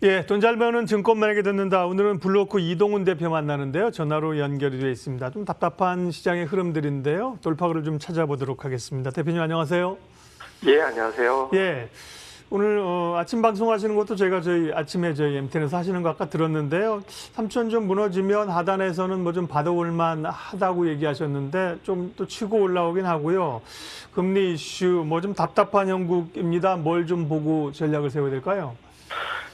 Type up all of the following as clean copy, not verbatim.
예, 돈 잘 버는 증권만에게 듣는다. 오늘은 블로크 이동훈 대표 만나는데요. 전화로 연결이 되어 있습니다. 좀 답답한 시장의 흐름들인데요. 돌파구를 좀 찾아보도록 하겠습니다. 대표님 안녕하세요. 예, 안녕하세요. 예, 오늘 아침 방송하시는 것도 제가 아침에 저희 MTN에서 하시는 거 아까 들었는데요. 3천 좀 무너지면 하단에서는 뭐 좀 받아올 만하다고 얘기하셨는데 좀 또 치고 올라오긴 하고요. 금리 이슈 뭐 좀 답답한 형국입니다. 뭘 좀 보고 전략을 세워야 될까요?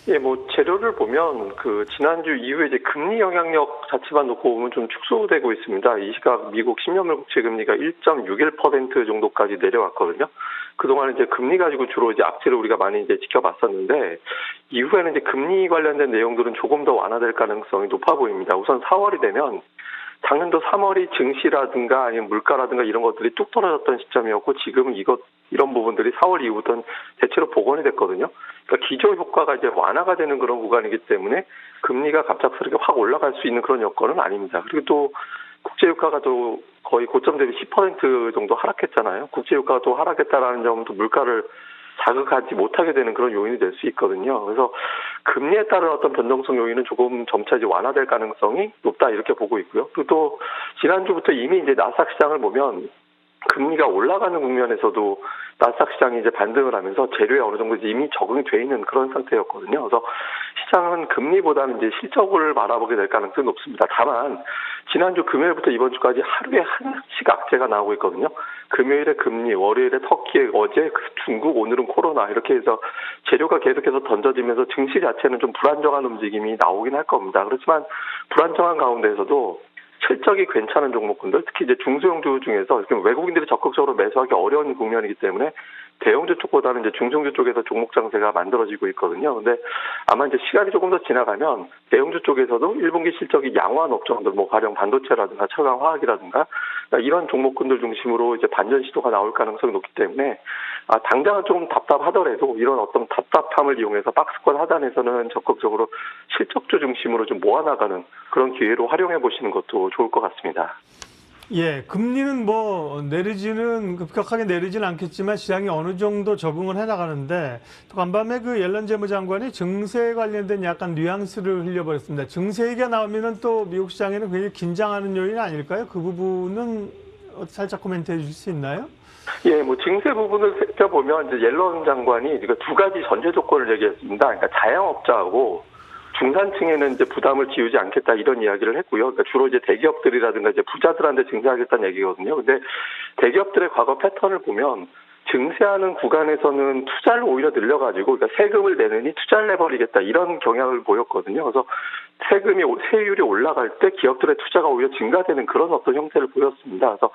예, 뭐 재료를 보면 지난주 이후에 이제 금리 영향력 자체만 놓고 보면 좀 축소되고 있습니다. 이 시각 미국 10년물 국채 금리가 1.61% 정도까지 내려왔거든요. 그동안 이제 금리 가지고 주로 이제 악재를 우리가 많이 이제 지켜봤었는데 이후에는 이제 금리 관련된 내용들은 조금 더 완화될 가능성이 높아 보입니다. 우선 4월이 되면 작년도 3월이 증시라든가 아니면 물가라든가 이런 것들이 뚝 떨어졌던 시점이었고 지금은 이런 부분들이 4월 이후부터는 대체로 복원이 됐거든요. 그러니까 기저 효과가 이제 완화가 되는 그런 구간이기 때문에 금리가 갑작스럽게 확 올라갈 수 있는 그런 여건은 아닙니다. 그리고 또 국제유가가 또 거의 고점 대비 10% 정도 하락했잖아요. 국제유가가 또 하락했다라는 점도 물가를 자극하지 못하게 되는 그런 요인이 될 수 있거든요. 그래서 금리에 따른 어떤 변동성 요인은 조금 점차 이제 완화될 가능성이 높다 이렇게 보고 있고요. 그리고 또 지난주부터 이미 이제 나스닥 시장을 보면 금리가 올라가는 국면에서도 나스닥 시장이 이제 반등을 하면서 재료에 어느 정도 이미 적응이 돼 있는 그런 상태였거든요. 그래서 시장은 금리보다는 이제 실적을 바라보게 될 가능성이 높습니다. 다만 지난주 금요일부터 이번 주까지 하루에 한씩 악재가 나오고 있거든요. 금요일에 금리, 월요일에 터키, 어제 중국, 오늘은 코로나 이렇게 해서 재료가 계속해서 던져지면서 증시 자체는 좀 불안정한 움직임이 나오긴 할 겁니다. 그렇지만 불안정한 가운데에서도 실적이 괜찮은 종목군들, 특히 이제 중소형주 중에서 외국인들이 적극적으로 매수하기 어려운 국면이기 때문에 대형주 쪽보다는 이제 중소형주 쪽에서 종목 장세가 만들어지고 있거든요. 근데 아마 이제 시간이 조금 더 지나가면 대형주 쪽에서도 1분기 실적이 양호한 업종들, 뭐 가령 반도체라든가 철강 화학이라든가 이런 종목군들 중심으로 이제 반전 시도가 나올 가능성이 높기 때문에 당장은 좀 답답하더라도 이런 어떤 답답함을 이용해서 박스권 하단에서는 적극적으로 실적주 중심으로 좀 모아나가는 그런 기회로 활용해 보시는 것도 좋을 것 같습니다. 예, 금리는 뭐 급격하게 내리지는 않겠지만 시장이 어느 정도 적응을 해나가는데 또 간밤에 옐런 재무장관이 증세 관련된 약간 뉘앙스를 흘려버렸습니다. 증세 얘기가 나오면은 또 미국 시장에는 굉장히 긴장하는 요인 아닐까요? 그 부분은 살짝 코멘트해 주실 수 있나요? 예, 뭐 증세 부분을 살펴보면 이제 옐런 장관이 두 가지 전제 조건을 얘기했습니다. 그러니까 자영업자하고 중산층에는 이제 부담을 지우지 않겠다 이런 이야기를 했고요. 그러니까 주로 이제 대기업들이라든가 이제 부자들한테 증세하겠다는 얘기거든요. 근데 대기업들의 과거 패턴을 보면 증세하는 구간에서는 투자를 오히려 늘려가지고 그러니까 세금을 내느니 투자를 내버리겠다 이런 경향을 보였거든요. 그래서 세율이 올라갈 때 기업들의 투자가 오히려 증가되는 그런 어떤 형태를 보였습니다. 그래서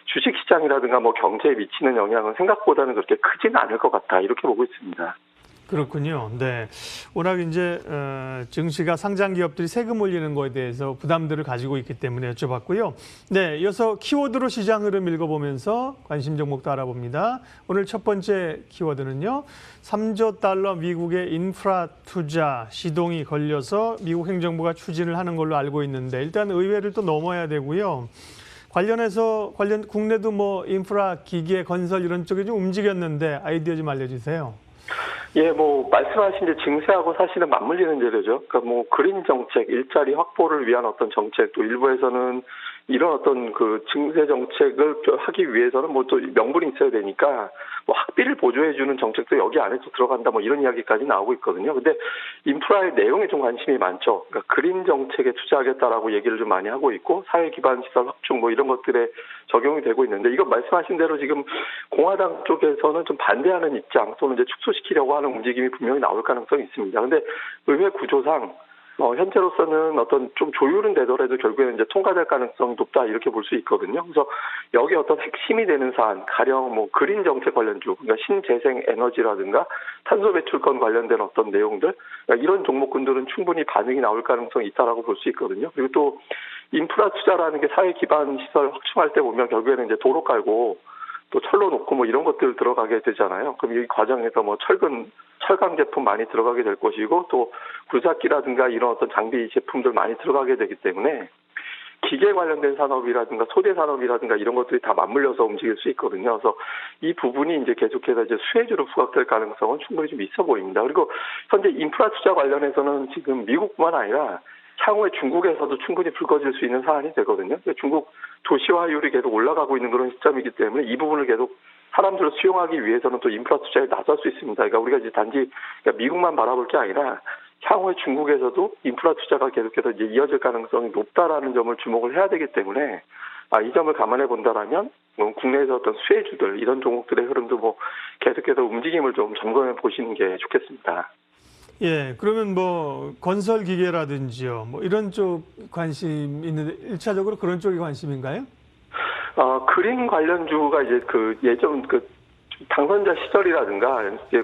주식시장이라든가 뭐 경제에 미치는 영향은 생각보다는 그렇게 크지는 않을 것 같다 이렇게 보고 있습니다. 그렇군요. 네. 워낙 이제 증시가 상장 기업들이 세금 올리는 거에 대해서 부담들을 가지고 있기 때문에 여쭤봤고요. 네, 이어서 키워드로 시장 흐름 읽어보면서 관심 종목도 알아봅니다. 오늘 첫 번째 키워드는요. 3조 달러 미국의 인프라 투자 시동이 걸려서 미국 행정부가 추진을 하는 걸로 알고 있는데 일단 의회를 또 넘어야 되고요. 국내도 뭐 인프라 기계 건설 이런 쪽에 좀 움직였는데 아이디어 좀 알려주세요. 예, 뭐 말씀하신 이제 증세하고 사실은 맞물리는 재료죠. 그러니까 뭐 그린 정책, 일자리 확보를 위한 어떤 정책, 또 일부에서는 이런 어떤 증세 정책을 하기 위해서는 뭐 또 명분이 있어야 되니까 뭐 학비를 보조해주는 정책도 여기 안에 또 들어간다 뭐 이런 이야기까지 나오고 있거든요. 근데 인프라의 내용에 좀 관심이 많죠. 그러니까 그린 정책에 투자하겠다라고 얘기를 좀 많이 하고 있고 사회 기반 시설 확충 뭐 이런 것들에 적용이 되고 있는데 이거 말씀하신 대로 지금 공화당 쪽에서는 좀 반대하는 입장 또는 이제 축소시키려고 하는 움직임이 분명히 나올 가능성이 있습니다. 근데 의회 구조상 현재로서는 어떤 좀 조율은 되더라도 결국에는 이제 통과될 가능성이 높다 이렇게 볼 수 있거든요. 그래서 여기 어떤 핵심이 되는 사안, 가령 뭐 그린 정책 관련주, 그러니까 신재생 에너지라든가 탄소 배출권 관련된 어떤 내용들, 그러니까 이런 종목군들은 충분히 반응이 나올 가능성이 있다라고 볼 수 있거든요. 그리고 또 인프라 투자라는 게 사회 기반 시설 확충할 때 보면 결국에는 이제 도로 깔고 또 철로 놓고 뭐 이런 것들 들어가게 되잖아요. 그럼 이 과정에서 뭐 철강 제품 많이 들어가게 될 것이고 또 굴삭기라든가 이런 어떤 장비 제품들 많이 들어가게 되기 때문에 기계 관련된 산업이라든가 소재 산업이라든가 이런 것들이 다 맞물려서 움직일 수 있거든요. 그래서 이 부분이 이제 계속해서 이제 수혜주로 부각될 가능성은 충분히 좀 있어 보입니다. 그리고 현재 인프라 투자 관련해서는 지금 미국뿐만 아니라 향후에 중국에서도 충분히 불거질 수 있는 사안이 되거든요. 중국 도시화율이 계속 올라가고 있는 그런 시점이기 때문에 이 부분을 계속 사람들을 수용하기 위해서는 또 인프라 투자에 나설 수 있습니다. 그러니까 우리가 이제 단지 미국만 바라볼 게 아니라 향후에 중국에서도 인프라 투자가 계속해서 이제 이어질 가능성이 높다라는 점을 주목을 해야 되기 때문에 이 점을 감안해 본다라면 국내에서 어떤 수혜주들 이런 종목들의 흐름도 뭐 계속해서 움직임을 좀 점검해 보시는 게 좋겠습니다. 예, 그러면 뭐 건설 기계라든지요, 뭐 이런 쪽 관심 있는데 일차적으로 그런 쪽이 관심인가요? 그린 관련주가 이제 그 예전 그 당선자 시절이라든가 이제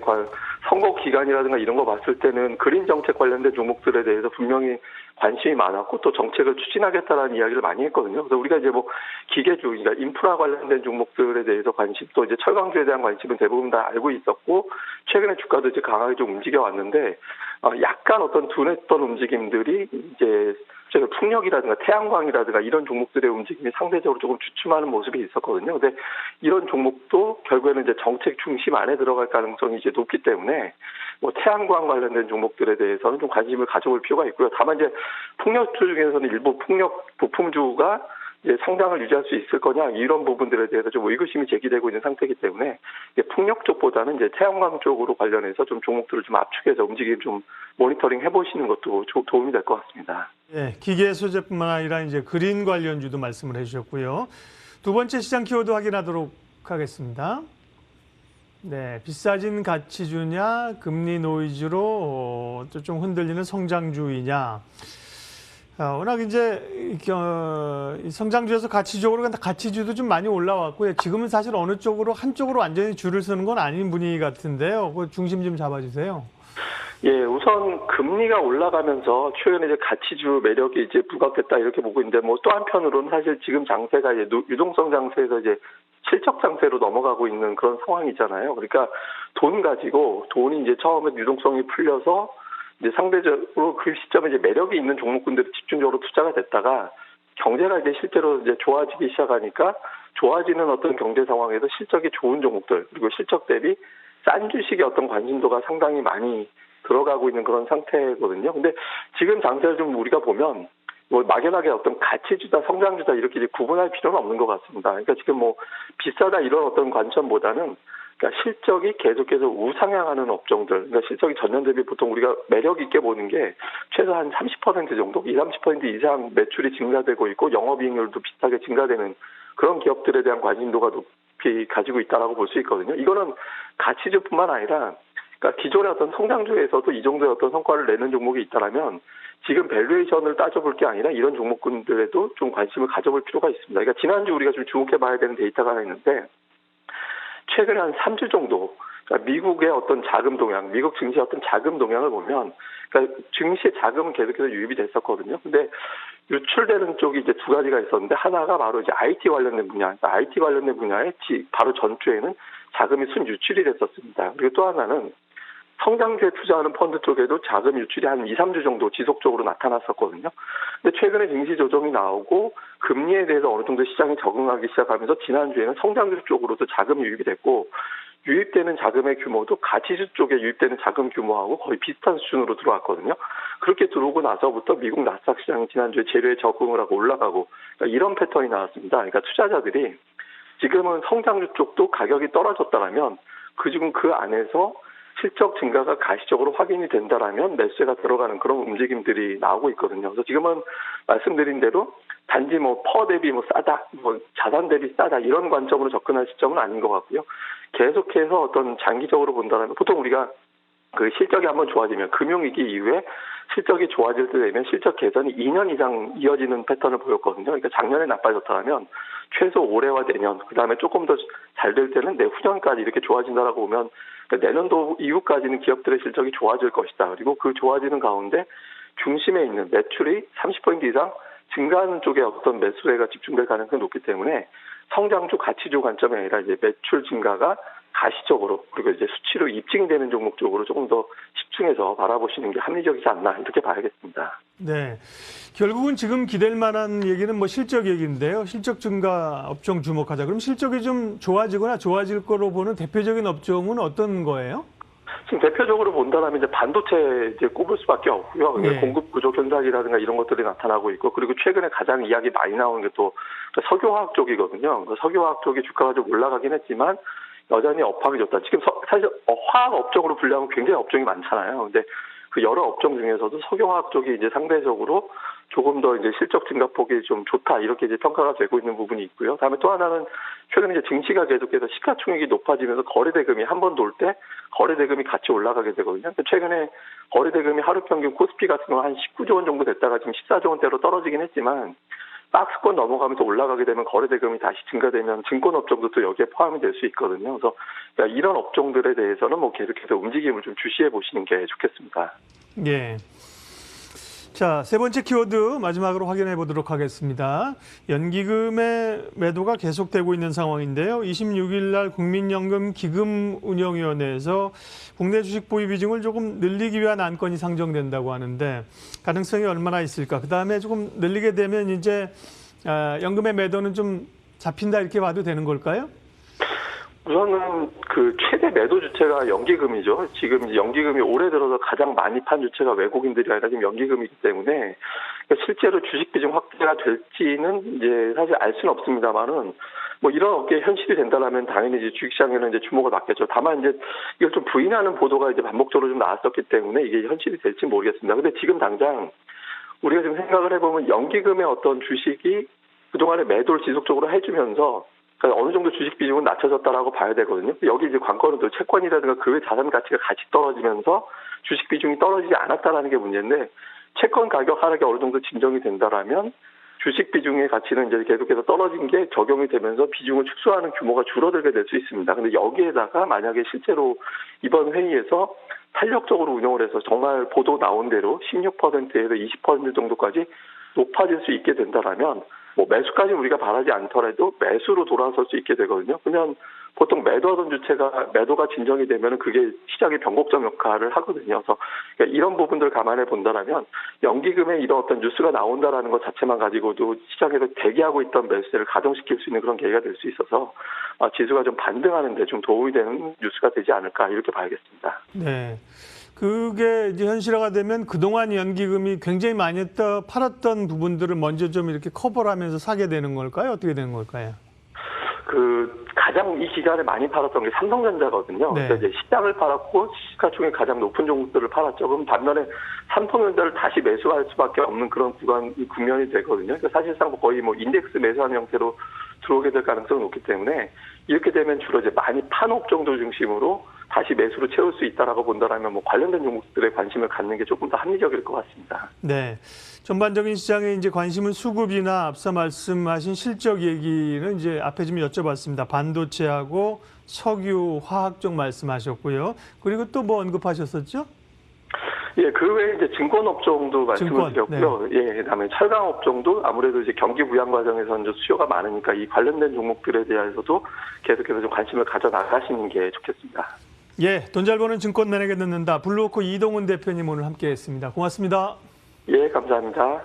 선거 기간이라든가 이런 거 봤을 때는 그린 정책 관련된 종목들에 대해서 분명히 관심이 많았고 또 정책을 추진하겠다라는 이야기를 많이 했거든요. 그래서 우리가 이제 뭐 기계주, 그러니까 인프라 관련된 종목들에 대해서 관심, 또 이제 철강주에 대한 관심은 대부분 다 알고 있었고 최근에 주가도 이제 강하게 좀 움직여 왔는데 약간 어떤 둔했던 움직임들이 이제 풍력이라든가 태양광이라든가 이런 종목들의 움직임이 상대적으로 조금 주춤하는 모습이 있었거든요. 근데 이런 종목도 결국에는 이제 정책 중심 안에 들어갈 가능성이 이제 높기 때문에 뭐 태양광 관련된 종목들에 대해서는 좀 관심을 가져볼 필요가 있고요. 다만 이제 풍력주 중에서는 일부 풍력 부품주가 이제 상장을 유지할 수 있을 거냐 이런 부분들에 대해서 좀 의구심이 제기되고 있는 상태이기 때문에 풍력 쪽보다는 이제 태양광 쪽으로 관련해서 좀 종목들을 좀 압축해서 움직임 좀 모니터링 해보시는 것도 도움이 될 것 같습니다. 예, 기계 소재뿐만 아니라 이제 그린 관련주도 말씀을 해주셨고요. 두 번째 시장 키워드 확인하도록 하겠습니다. 네, 비싸진 가치주냐, 금리 노이즈로 좀 흔들리는 성장주이냐. 워낙 이제 성장주에서 가치적으로 가치주도 좀 많이 올라왔고요. 지금은 사실 어느 쪽으로 한쪽으로 완전히 줄을 서는 건 아닌 분위기 같은데요. 그 중심 좀 잡아주세요. 예, 우선 금리가 올라가면서 최근에 이제 가치주 매력이 이제 부각됐다 이렇게 보고 있는데 뭐 또 한편으로는 사실 지금 장세가 이제 유동성 장세에서 이제 실적 장세로 넘어가고 있는 그런 상황이잖아요. 그러니까 돈 가지고 돈이 이제 처음에 유동성이 풀려서 이제 상대적으로 그 시점에 이제 매력이 있는 종목군들이 집중적으로 투자가 됐다가 경제가 이제 실제로 이제 좋아지기 시작하니까 좋아지는 어떤 경제 상황에서 실적이 좋은 종목들 그리고 실적 대비 싼 주식의 어떤 관심도가 상당히 많이 들어가고 있는 그런 상태거든요. 근데 지금 장세를 좀 우리가 보면 뭐 막연하게 어떤 가치주다, 성장주다 이렇게 이제 구분할 필요는 없는 것 같습니다. 그러니까 지금 뭐 비싸다 이런 어떤 관점보다는 그러니까 실적이 계속해서 우상향하는 업종들, 그러니까 실적이 전년 대비 보통 우리가 매력 있게 보는 게 최소 한 30% 정도, 30% 이상 매출이 증가되고 있고 영업이익률도 비슷하게 증가되는 그런 기업들에 대한 관심도가 높이 가지고 있다라고 볼 수 있거든요. 이거는 가치주뿐만 아니라 그러니까 기존의 어떤 성장주에서도 이 정도의 어떤 성과를 내는 종목이 있다라면 지금 밸류에이션을 따져볼 게 아니라 이런 종목군들에도 좀 관심을 가져볼 필요가 있습니다. 그러니까 지난주 우리가 좀 주목해 봐야 되는 데이터가 하나 있는데 최근에 한 3주 정도 그러니까 미국의 어떤 자금 동향, 미국 증시의 어떤 자금 동향을 보면 그러니까 증시의 자금은 계속해서 유입이 됐었거든요. 근데 유출되는 쪽이 이제 두 가지가 있었는데 하나가 바로 이제 IT 관련된 분야, 그러니까 IT 관련된 분야에 바로 전주에는 자금이 순유출이 됐었습니다. 그리고 또 하나는 성장주에 투자하는 펀드 쪽에도 자금 유출이 한 2, 3주 정도 지속적으로 나타났었거든요. 근데 최근에 증시 조정이 나오고 금리에 대해서 어느 정도 시장이 적응하기 시작하면서 지난주에는 성장주 쪽으로도 자금이 유입이 됐고 유입되는 자금의 규모도 가치주 쪽에 유입되는 자금 규모하고 거의 비슷한 수준으로 들어왔거든요. 그렇게 들어오고 나서부터 미국 나스닥 시장이 지난주에 재료에 적응을 하고 올라가고 그러니까 이런 패턴이 나왔습니다. 그러니까 투자자들이 지금은 성장주 쪽도 가격이 떨어졌다면 지금 그 안에서 실적 증가가 가시적으로 확인이 된다라면 매수세가 들어가는 그런 움직임들이 나오고 있거든요. 그래서 지금은 말씀드린 대로 단지 뭐 퍼 대비 뭐 싸다, 뭐 자산 대비 싸다 이런 관점으로 접근할 시점은 아닌 것 같고요. 계속해서 어떤 장기적으로 본다면 보통 우리가 그 실적이 한번 좋아지면 금융위기 이후에 실적이 좋아질 때 되면 실적 개선이 2년 이상 이어지는 패턴을 보였거든요. 그러니까 작년에 나빠졌다면 최소 올해와 내년, 그다음에 조금 더 잘 될 때는 내후년까지 이렇게 좋아진다라고 보면 그러니까 내년도 이후까지는 기업들의 실적이 좋아질 것이다. 그리고 그 좋아지는 가운데 중심에 있는 매출이 30% 이상 증가하는 쪽에 어떤 매수세가 집중될 가능성이 높기 때문에 성장주, 가치주 관점이 아니라 이제 매출 증가가 가시적으로 그리고 이제 수치로 입증되는 종목 쪽으로 조금 더 집중해서 바라보시는 게 합리적이지 않나 이렇게 봐야겠습니다. 네. 결국은 지금 기댈 만한 얘기는 뭐 실적 얘기인데요. 실적 증가 업종 주목하자. 그럼 실적이 좀 좋아지거나 좋아질 거로 보는 대표적인 업종은 어떤 거예요? 지금 대표적으로 본다면 이제 반도체 이제 꼽을 수밖에 없고요. 네. 공급 부족 현상이라든가 이런 것들이 나타나고 있고, 그리고 최근에 가장 이야기 많이 나오는 게 또 석유화학 쪽이거든요. 석유화학 쪽이 주가가 좀 올라가긴 했지만 여전히 업황이 좋다. 지금 사실 화학 업종으로 분류하면 굉장히 업종이 많잖아요. 근데 그 여러 업종 중에서도 석유화학 쪽이 이제 상대적으로 조금 더 이제 실적 증가폭이 좀 좋다 이렇게 이제 평가가 되고 있는 부분이 있고요. 다음에 또 하나는 최근에 이제 증시가 계속해서 시가총액이 높아지면서 거래대금이 한 번 돌 때 거래대금이 같이 올라가게 되거든요. 최근에 거래대금이 하루 평균 코스피 같은 경우 한 19조 원 정도 됐다가 지금 14조 원대로 떨어지긴 했지만 박스권 넘어가면서 올라가게 되면 거래대금이 다시 증가되면 증권업종도 또 여기에 포함이 될 수 있거든요. 그래서 이런 업종들에 대해서는 뭐 계속해서 움직임을 좀 주시해 보시는 게 좋겠습니다. 예. 자, 세 번째 키워드 마지막으로 확인해 보도록 하겠습니다. 연기금의 매도가 계속되고 있는 상황인데요. 26일 날 국민연금 기금운용위원회에서 국내 주식 보유 비중을 조금 늘리기 위한 안건이 상정된다고 하는데 가능성이 얼마나 있을까? 그다음에 조금 늘리게 되면 이제 연금의 매도는 좀 잡힌다 이렇게 봐도 되는 걸까요? 우선은 그 최대 매도 주체가 연기금이죠. 지금 이제 연기금이 올해 들어서 가장 많이 판 주체가 외국인들이 아니라 지금 연기금이기 때문에 실제로 주식 비중 확대가 될지는 이제 사실 알 수는 없습니다만은 뭐 이런 업계에 현실이 된다라면 당연히 이제 주식시장에는 이제 주목을 받겠죠. 다만 이제 이걸 좀 부인하는 보도가 이제 반복적으로 좀 나왔었기 때문에 이게 현실이 될지 모르겠습니다. 근데 지금 당장 우리가 지금 생각을 해보면 연기금의 어떤 주식이 그동안에 매도를 지속적으로 해주면서 그러니까 어느 정도 주식 비중은 낮춰졌다라고 봐야 되거든요. 여기 이제 관건은 또 채권이라든가 그 외 자산 가치가 같이 떨어지면서 주식 비중이 떨어지지 않았다라는 게 문제인데 채권 가격 하락이 어느 정도 진정이 된다라면 주식 비중의 가치는 이제 계속해서 떨어진 게 적용이 되면서 비중을 축소하는 규모가 줄어들게 될 수 있습니다. 근데 여기에다가 만약에 실제로 이번 회의에서 탄력적으로 운영을 해서 정말 보도 나온 대로 16%에서 20% 정도까지 높아질 수 있게 된다라면 뭐 매수까지 우리가 바라지 않더라도 매수로 돌아설 수 있게 되거든요. 그냥 보통 매도하던 주체가 매도가 진정이 되면 그게 시장의 변곡점 역할을 하거든요. 그래서 그러니까 이런 부분들을 감안해 본다면 연기금에 이런 어떤 뉴스가 나온다라는 것 자체만 가지고도 시장에서 대기하고 있던 매수세를 가동시킬 수 있는 그런 계기가 될 수 있어서 지수가 좀 반등하는 데 좀 도움이 되는 뉴스가 되지 않을까 이렇게 봐야겠습니다. 네. 그게 이제 현실화가 되면 그동안 연기금이 굉장히 많이 팔았던 부분들을 먼저 좀 이렇게 커버를 하면서 사게 되는 걸까요? 어떻게 되는 걸까요? 그 가장 이 기간에 많이 팔았던 게 삼성전자거든요. 네. 그래서 이제 시장을 팔았고 시가총액 가장 높은 종목들을 팔았죠. 그럼 반면에 삼성전자를 다시 매수할 수밖에 없는 그런 국면이 되거든요. 그러니까 사실상 거의 뭐 인덱스 매수하는 형태로 들어오게 될 가능성이 높기 때문에 이렇게 되면 주로 이제 많이 판 업종들 중심으로 다시 매수로 채울 수 있다라고 본다라면 뭐 관련된 종목들에 관심을 갖는 게 조금 더 합리적일 것 같습니다. 네. 전반적인 시장에 이제 관심은 수급이나 앞서 말씀하신 실적 얘기는 이제 앞에 좀 여쭤봤습니다. 반도체하고 석유, 화학 쪽 말씀하셨고요. 그리고 또 뭐 언급하셨었죠? 예, 그 외에 이제 증권 업종도 말씀을 드렸고요. 네. 예, 그다음에 철강 업종도 아무래도 이제 경기 부양 과정에서 이제 수요가 많으니까 이 관련된 종목들에 대해서도 계속해서 좀 관심을 가져 나가시는 게 좋겠습니다. 예, 돈 잘 버는 증권 매니저 듣는다. 블루오크 이동훈 대표님 오늘 함께했습니다. 고맙습니다. 예, 감사합니다.